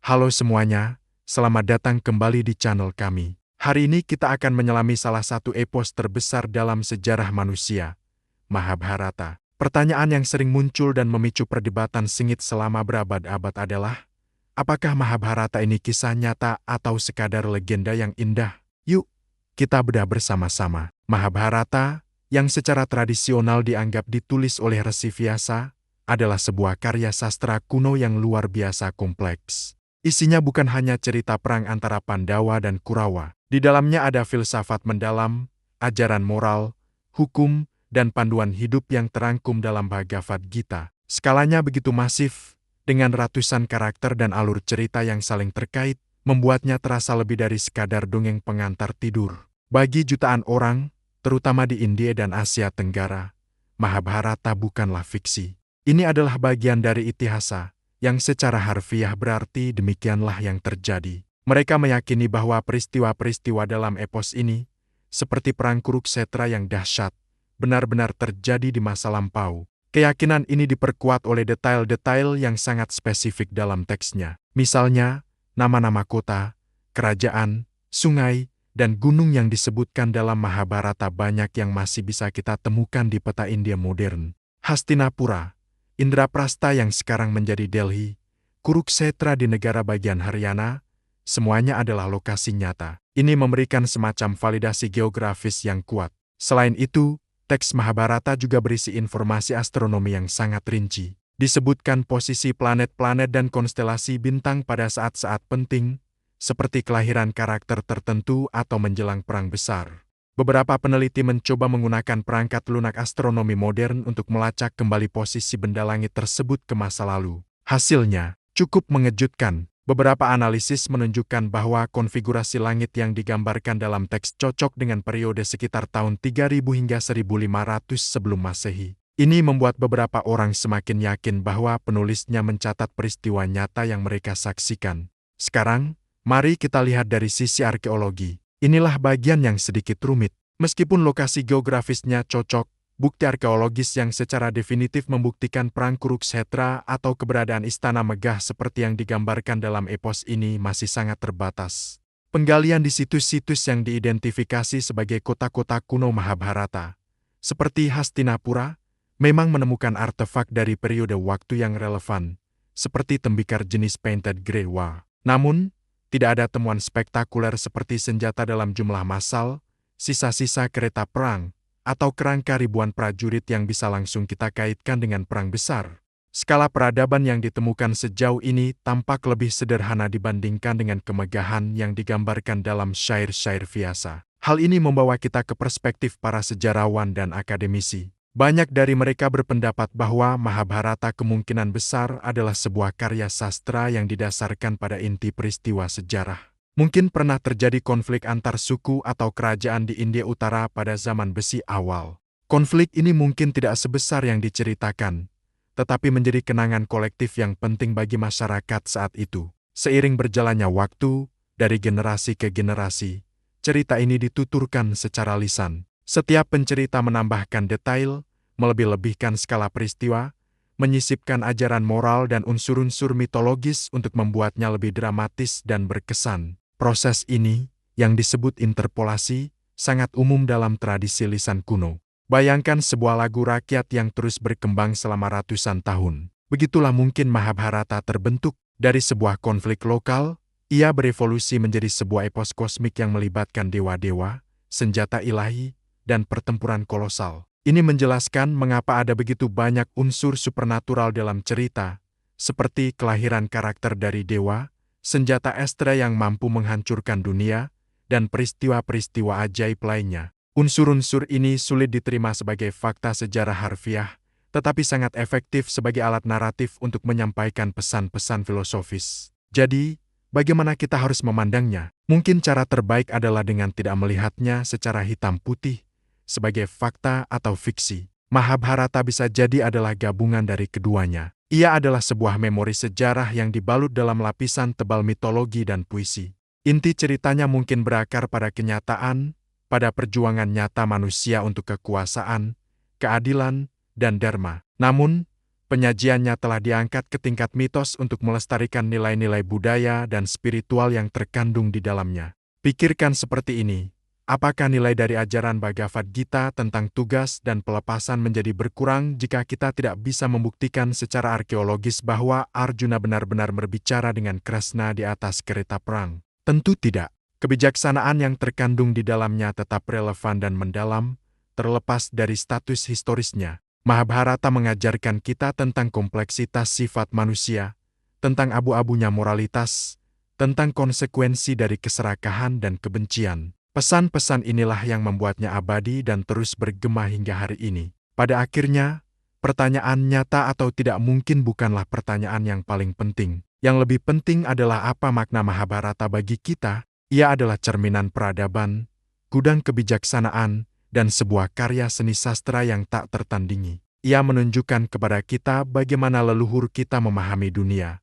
Halo semuanya, selamat datang kembali di channel kami. Hari ini kita akan menyelami salah satu epos terbesar dalam sejarah manusia, Mahabharata. Pertanyaan yang sering muncul dan memicu perdebatan sengit selama berabad-abad adalah, apakah Mahabharata ini kisah nyata atau sekadar legenda yang indah? Yuk, kita bedah bersama-sama. Mahabharata, yang secara tradisional dianggap ditulis oleh Resi Vyasa, adalah sebuah karya sastra kuno yang luar biasa kompleks. Isinya bukan hanya cerita perang antara Pandawa dan Kurawa. Di dalamnya ada filsafat mendalam, ajaran moral, hukum, dan panduan hidup yang terangkum dalam Bhagavad Gita. Skalanya begitu masif, dengan ratusan karakter dan alur cerita yang saling terkait, membuatnya terasa lebih dari sekadar dongeng pengantar tidur. Bagi jutaan orang, terutama di India dan Asia Tenggara, Mahabharata bukanlah fiksi. Ini adalah bagian dari itihasa, yang secara harfiah berarti demikianlah yang terjadi. Mereka meyakini bahwa peristiwa-peristiwa dalam epos ini, seperti perang Kurukshetra yang dahsyat, benar-benar terjadi di masa lampau. Keyakinan ini diperkuat oleh detail-detail yang sangat spesifik dalam teksnya. Misalnya, nama-nama kota, kerajaan, sungai, dan gunung yang disebutkan dalam Mahabharata banyak yang masih bisa kita temukan di peta India modern. Hastinapura, Indraprastha yang sekarang menjadi Delhi, Kurukshetra di negara bagian Haryana, semuanya adalah lokasi nyata. Ini memberikan semacam validasi geografis yang kuat. Selain itu, teks Mahabharata juga berisi informasi astronomi yang sangat rinci. Disebutkan posisi planet-planet dan konstelasi bintang pada saat-saat penting, seperti kelahiran karakter tertentu atau menjelang perang besar. Beberapa peneliti mencoba menggunakan perangkat lunak astronomi modern untuk melacak kembali posisi benda langit tersebut ke masa lalu. Hasilnya cukup mengejutkan. Beberapa analisis menunjukkan bahwa konfigurasi langit yang digambarkan dalam teks cocok dengan periode sekitar tahun 3000 hingga 1500 sebelum Masehi. Ini membuat beberapa orang semakin yakin bahwa penulisnya mencatat peristiwa nyata yang mereka saksikan. Sekarang, mari kita lihat dari sisi arkeologi. Inilah bagian yang sedikit rumit. Meskipun lokasi geografisnya cocok, bukti arkeologis yang secara definitif membuktikan perang Kurukshetra atau keberadaan istana megah seperti yang digambarkan dalam epos ini masih sangat terbatas. Penggalian di situs-situs yang diidentifikasi sebagai kota-kota kuno Mahabharata, seperti Hastinapura, memang menemukan artefak dari periode waktu yang relevan, seperti tembikar jenis painted grey war. Namun, tidak ada temuan spektakuler seperti senjata dalam jumlah massal, sisa-sisa kereta perang, atau kerangka ribuan prajurit yang bisa langsung kita kaitkan dengan perang besar. Skala peradaban yang ditemukan sejauh ini tampak lebih sederhana dibandingkan dengan kemegahan yang digambarkan dalam syair-syair Vyasa. Hal ini membawa kita ke perspektif para sejarawan dan akademisi. Banyak dari mereka berpendapat bahwa Mahabharata kemungkinan besar adalah sebuah karya sastra yang didasarkan pada inti peristiwa sejarah. Mungkin pernah terjadi konflik antar suku atau kerajaan di India Utara pada zaman besi awal. Konflik ini mungkin tidak sebesar yang diceritakan, tetapi menjadi kenangan kolektif yang penting bagi masyarakat saat itu. Seiring berjalannya waktu, dari generasi ke generasi, cerita ini dituturkan secara lisan. Setiap pencerita menambahkan detail, melebih-lebihkan skala peristiwa, menyisipkan ajaran moral dan unsur-unsur mitologis untuk membuatnya lebih dramatis dan berkesan. Proses ini, yang disebut interpolasi, sangat umum dalam tradisi lisan kuno. Bayangkan sebuah lagu rakyat yang terus berkembang selama ratusan tahun. Begitulah mungkin Mahabharata terbentuk. Dari sebuah konflik lokal, ia berevolusi menjadi sebuah epos kosmik yang melibatkan dewa-dewa, senjata ilahi, dan pertempuran kolosal. Ini menjelaskan mengapa ada begitu banyak unsur supernatural dalam cerita, seperti kelahiran karakter dari dewa, senjata Astra yang mampu menghancurkan dunia, dan peristiwa-peristiwa ajaib lainnya. Unsur-unsur ini sulit diterima sebagai fakta sejarah harfiah, tetapi sangat efektif sebagai alat naratif untuk menyampaikan pesan-pesan filosofis. Jadi, bagaimana kita harus memandangnya? Mungkin cara terbaik adalah dengan tidak melihatnya secara hitam putih, sebagai fakta atau fiksi. Mahabharata bisa jadi adalah gabungan dari keduanya. Ia adalah sebuah memori sejarah yang dibalut dalam lapisan tebal mitologi dan puisi. Inti ceritanya mungkin berakar pada kenyataan, pada perjuangan nyata manusia untuk kekuasaan, keadilan, dan dharma. Namun, Penyajiannya telah diangkat ke tingkat mitos untuk melestarikan nilai-nilai budaya dan spiritual yang terkandung di dalamnya. Pikirkan seperti ini, apakah nilai dari ajaran Bhagavad Gita tentang tugas dan pelepasan menjadi berkurang jika kita tidak bisa membuktikan secara arkeologis bahwa Arjuna benar-benar berbicara dengan Krishna di atas kereta perang? Tentu tidak. Kebijaksanaan yang terkandung di dalamnya tetap relevan dan mendalam, terlepas dari status historisnya. Mahabharata mengajarkan kita tentang kompleksitas sifat manusia, tentang abu-abunya moralitas, tentang konsekuensi dari keserakahan dan kebencian. Pesan-pesan inilah yang membuatnya abadi dan terus bergema hingga hari ini. Pada akhirnya, pertanyaan nyata atau tidak mungkin bukanlah pertanyaan yang paling penting. Yang lebih penting adalah apa makna Mahabharata bagi kita. Ia adalah cerminan peradaban, gudang kebijaksanaan, dan sebuah karya seni sastra yang tak tertandingi. Ia menunjukkan kepada kita bagaimana leluhur kita memahami dunia,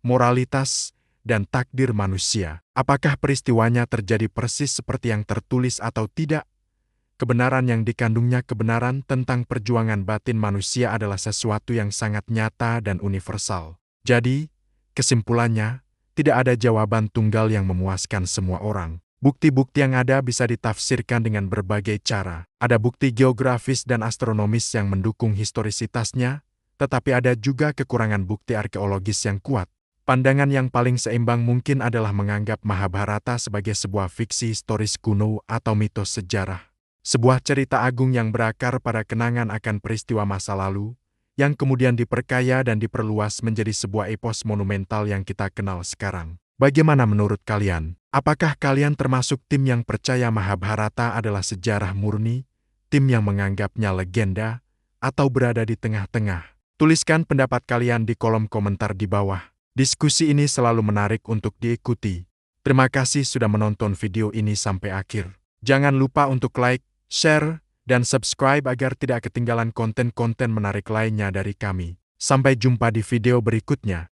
moralitas, dan takdir manusia. Apakah peristiwanya terjadi persis seperti yang tertulis atau tidak? Kebenaran yang dikandungnya kebenaran tentang perjuangan batin manusia adalah sesuatu yang sangat nyata dan universal. Jadi, kesimpulannya, tidak ada jawaban tunggal yang memuaskan semua orang. Bukti-bukti yang ada bisa ditafsirkan dengan berbagai cara. Ada bukti geografis dan astronomis yang mendukung historisitasnya, tetapi ada juga kekurangan bukti arkeologis yang kuat. Pandangan yang paling seimbang mungkin adalah menganggap Mahabharata sebagai sebuah fiksi historis kuno atau mitos sejarah. Sebuah cerita agung yang berakar pada kenangan akan peristiwa masa lalu, yang kemudian diperkaya dan diperluas menjadi sebuah epos monumental yang kita kenal sekarang. Bagaimana menurut kalian? Apakah kalian termasuk tim yang percaya Mahabharata adalah sejarah murni, tim yang menganggapnya legenda, atau berada di tengah-tengah? Tuliskan pendapat kalian di kolom komentar di bawah. Diskusi ini selalu menarik untuk diikuti. Terima kasih sudah menonton video ini sampai akhir. Jangan lupa untuk like, share, dan subscribe agar tidak ketinggalan konten-konten menarik lainnya dari kami. Sampai jumpa di video berikutnya.